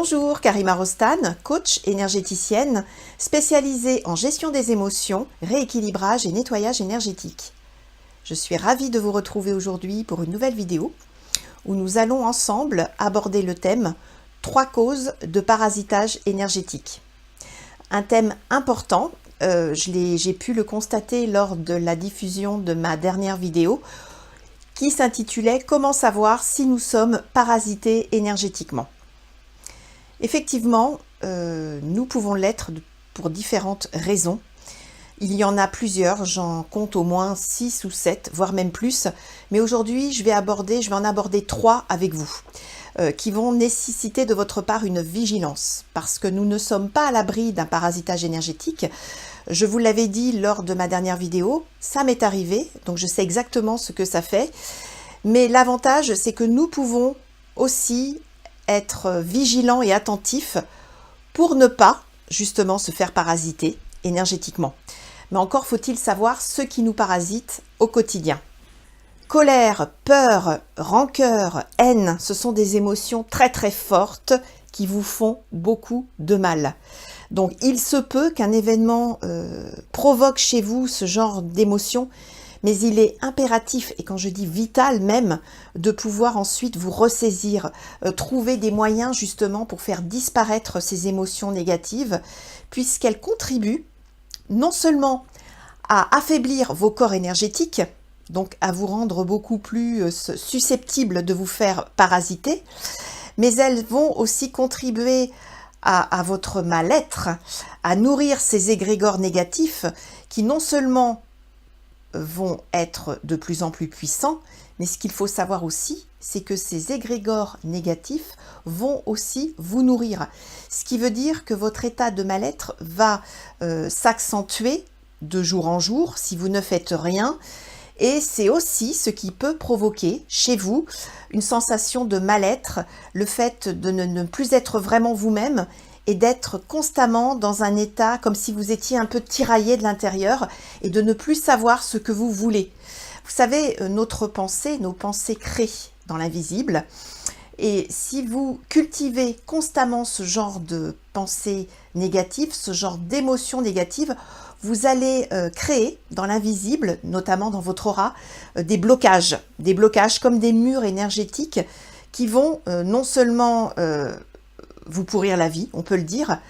Bonjour, Karima Rostan, coach énergéticienne spécialisée en gestion des émotions, rééquilibrage et nettoyage énergétique. Je suis ravie de vous retrouver aujourd'hui pour une nouvelle vidéo où nous allons ensemble aborder le thème « 3 causes de parasitage énergétique ». Un thème important, j'ai pu le constater lors de la diffusion de ma dernière vidéo qui s'intitulait « Comment savoir si nous sommes parasités énergétiquement ». Effectivement, nous pouvons l'être pour différentes raisons. Il y en a plusieurs, j'en compte au moins 6 ou 7, voire même plus. Mais aujourd'hui, je vais en aborder 3 avec vous, qui vont nécessiter de votre part une vigilance. Parce que nous ne sommes pas à l'abri d'un parasitage énergétique. Je vous l'avais dit lors de ma dernière vidéo, ça m'est arrivé, donc je sais exactement ce que ça fait. Mais l'avantage, c'est que nous pouvons aussi être vigilants et attentifs pour ne pas justement se faire parasiter énergétiquement. Mais encore faut-il savoir ce qui nous parasite au quotidien. Colère, peur, rancœur, haine, ce sont des émotions très très fortes qui vous font beaucoup de mal. Donc il se peut qu'un événement provoque chez vous ce genre d'émotions, mais il est impératif, et quand je dis vital même, de pouvoir ensuite vous ressaisir, trouver des moyens justement pour faire disparaître ces émotions négatives, puisqu'elles contribuent non seulement à affaiblir vos corps énergétiques, donc à vous rendre beaucoup plus susceptibles de vous faire parasiter, mais elles vont aussi contribuer à votre mal-être, à nourrir ces égrégores négatifs qui non seulement vont être de plus en plus puissants, mais ce qu'il faut savoir aussi, c'est que ces égrégores négatifs vont aussi vous nourrir. Ce qui veut dire que votre état de mal-être va s'accentuer de jour en jour si vous ne faites rien. Et c'est aussi ce qui peut provoquer chez vous une sensation de mal-être, le fait de ne plus être vraiment vous-même et d'être constamment dans un état comme si vous étiez un peu tiraillé de l'intérieur et de ne plus savoir ce que vous voulez. Vous savez, nos pensées créent dans l'invisible. Et si vous cultivez constamment ce genre de pensées négatives, ce genre d'émotions négatives, vous allez créer dans l'invisible, notamment dans votre aura, des blocages comme des murs énergétiques qui vont non seulement vous pourrir la vie, on peut le dire,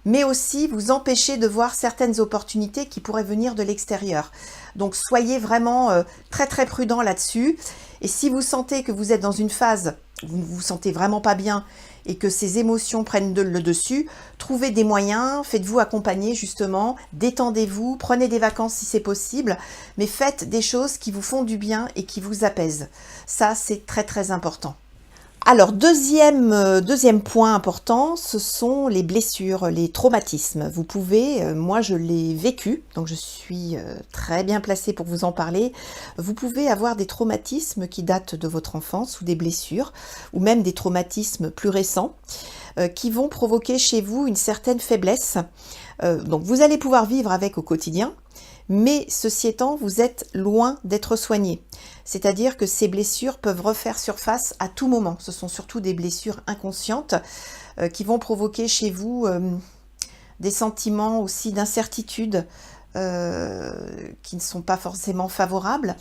mais aussi vous empêcher de voir certaines opportunités qui pourraient venir de l'extérieur. Donc soyez vraiment très très prudent là-dessus. Et si vous sentez que vous êtes dans une phase où vous ne vous sentez vraiment pas bien et que ces émotions prennent le dessus, trouvez des moyens, faites-vous accompagner justement, détendez-vous, prenez des vacances si c'est possible, mais faites des choses qui vous font du bien et qui vous apaisent. Ça, c'est très très important. Alors, deuxième point important, ce sont les blessures, les traumatismes. Vous pouvez, moi je l'ai vécu, donc je suis très bien placée pour vous en parler. Vous pouvez avoir des traumatismes qui datent de votre enfance ou des blessures, ou même des traumatismes plus récents, qui vont provoquer chez vous une certaine faiblesse. Donc vous allez pouvoir vivre avec au quotidien, mais ceci étant, vous êtes loin d'être soigné. C'est-à-dire que ces blessures peuvent refaire surface à tout moment. Ce sont surtout des blessures inconscientes qui vont provoquer chez vous des sentiments aussi d'incertitude qui ne sont pas forcément favorables.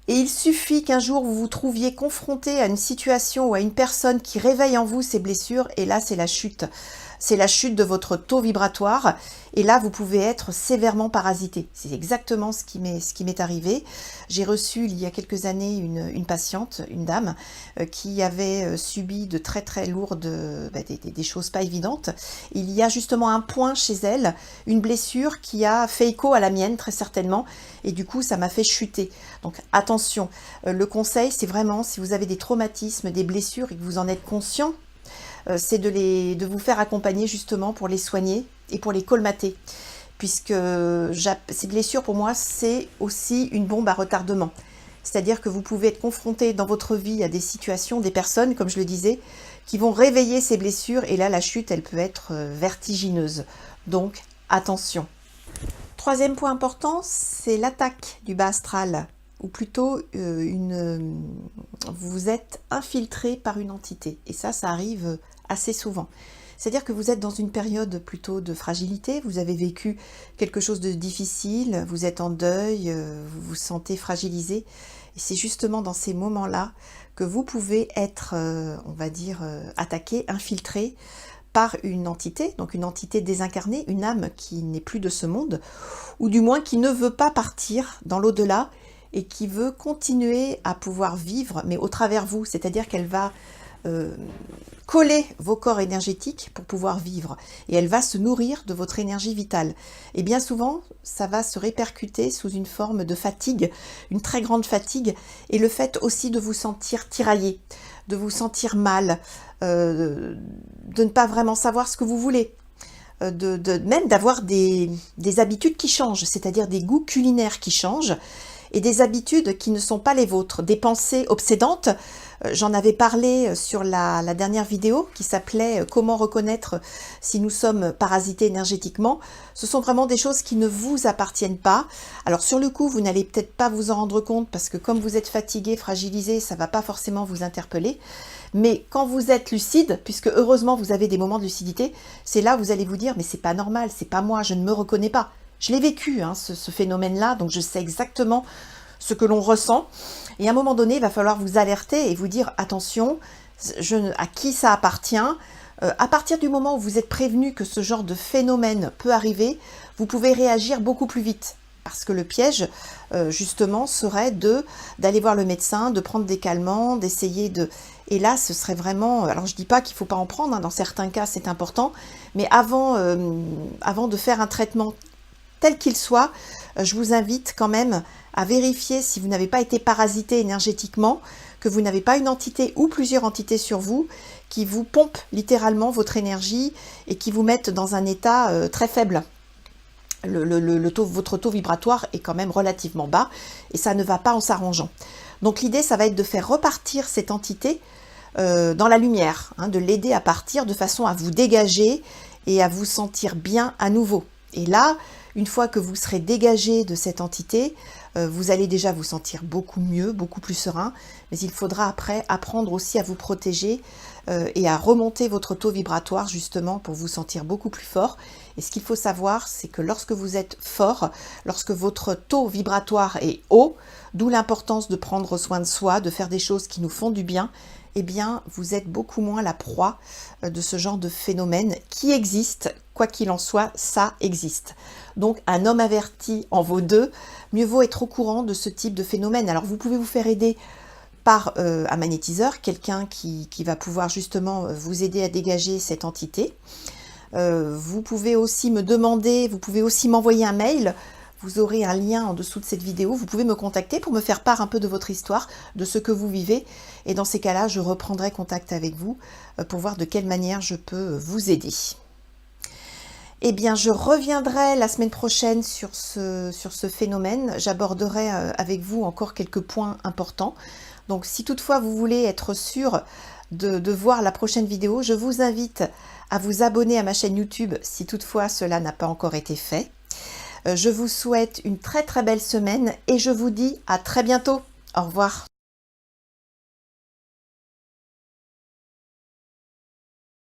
Et il suffit qu'un jour vous vous trouviez confronté à une situation ou à une personne qui réveille en vous ces blessures, et là c'est la chute. C'est la chute de votre taux vibratoire, et là vous pouvez être sévèrement parasité. C'est exactement ce qui m'est arrivé. J'ai reçu il y a quelques années une patiente, une dame, qui avait subi de très très lourdes, des choses pas évidentes. Il y a justement un point chez elle, une blessure qui a fait écho à la mienne très certainement, et du coup ça m'a fait chuter. Donc attention, le conseil c'est vraiment, si vous avez des traumatismes, des blessures et que vous en êtes conscient, c'est de vous faire accompagner justement pour les soigner et pour les colmater. Puisque ces blessures pour moi c'est aussi une bombe à retardement. C'est-à-dire que vous pouvez être confronté dans votre vie à des situations, des personnes, comme je le disais, qui vont réveiller ces blessures, et là la chute elle peut être vertigineuse. Donc attention. Troisième point important, c'est l'attaque du bas astral, ou plutôt vous êtes infiltré par une entité. Et ça arrive assez souvent. C'est-à-dire que vous êtes dans une période plutôt de fragilité, vous avez vécu quelque chose de difficile, vous êtes en deuil, vous vous sentez fragilisé. Et c'est justement dans ces moments-là que vous pouvez être, on va dire, attaqué, infiltré par une entité, donc une entité désincarnée, une âme qui n'est plus de ce monde, ou du moins qui ne veut pas partir dans l'au-delà et qui veut continuer à pouvoir vivre, mais au travers vous, c'est-à-dire qu'elle va coller vos corps énergétiques pour pouvoir vivre, et elle va se nourrir de votre énergie vitale. Et bien souvent, ça va se répercuter sous une forme de fatigue, une très grande fatigue, et le fait aussi de vous sentir tiraillé, de vous sentir mal, de ne pas vraiment savoir ce que vous voulez, même d'avoir des habitudes qui changent, c'est-à-dire des goûts culinaires qui changent, et des habitudes qui ne sont pas les vôtres, des pensées obsédantes. J'en avais parlé sur la dernière vidéo qui s'appelait « Comment reconnaître si nous sommes parasités énergétiquement ». Ce sont vraiment des choses qui ne vous appartiennent pas. Alors sur le coup, vous n'allez peut-être pas vous en rendre compte parce que comme vous êtes fatigué, fragilisé, ça ne va pas forcément vous interpeller. Mais quand vous êtes lucide, puisque heureusement vous avez des moments de lucidité, c'est là où vous allez vous dire « mais c'est pas normal, c'est pas moi, je ne me reconnais pas ». Je l'ai vécu, hein, ce phénomène-là, donc je sais exactement ce que l'on ressent. Et à un moment donné, il va falloir vous alerter et vous dire « attention, à qui ça appartient ?» À partir du moment où vous êtes prévenu que ce genre de phénomène peut arriver, vous pouvez réagir beaucoup plus vite. Parce que le piège, justement, serait d'aller voir le médecin, de prendre des calmants, d'essayer de... Et là, ce serait vraiment... Alors, je ne dis pas qu'il ne faut pas en prendre, hein, dans certains cas, c'est important. Mais avant de faire un traitement tel qu'il soit, je vous invite quand même à vérifier si vous n'avez pas été parasité énergétiquement, que vous n'avez pas une entité ou plusieurs entités sur vous qui vous pompent littéralement votre énergie et qui vous mettent dans un état très faible. Votre taux vibratoire est quand même relativement bas et ça ne va pas en s'arrangeant. Donc l'idée, ça va être de faire repartir cette entité dans la lumière, hein, de l'aider à partir de façon à vous dégager et à vous sentir bien à nouveau. Et là, une fois que vous serez dégagé de cette entité, vous allez déjà vous sentir beaucoup mieux, beaucoup plus serein, mais il faudra après apprendre aussi à vous protéger et à remonter votre taux vibratoire justement pour vous sentir beaucoup plus fort. Et ce qu'il faut savoir, c'est que lorsque vous êtes fort, lorsque votre taux vibratoire est haut, d'où l'importance de prendre soin de soi, de faire des choses qui nous font du bien, eh bien, vous êtes beaucoup moins la proie de ce genre de phénomène qui existe. Quoi qu'il en soit, ça existe. Donc, un homme averti en vaut deux. Mieux vaut être au courant de ce type de phénomène. Alors, vous pouvez vous faire aider par un magnétiseur, quelqu'un qui va pouvoir justement vous aider à dégager cette entité. Vous pouvez aussi me demander, vous pouvez aussi m'envoyer un mail. Vous aurez un lien en dessous de cette vidéo. Vous pouvez me contacter pour me faire part un peu de votre histoire, de ce que vous vivez. Et dans ces cas-là, je reprendrai contact avec vous pour voir de quelle manière je peux vous aider. Eh bien, je reviendrai la semaine prochaine sur ce phénomène. J'aborderai avec vous encore quelques points importants. Donc, si toutefois vous voulez être sûr de voir la prochaine vidéo, je vous invite à vous abonner à ma chaîne YouTube si toutefois cela n'a pas encore été fait. Je vous souhaite une très très belle semaine et je vous dis à très bientôt. Au revoir.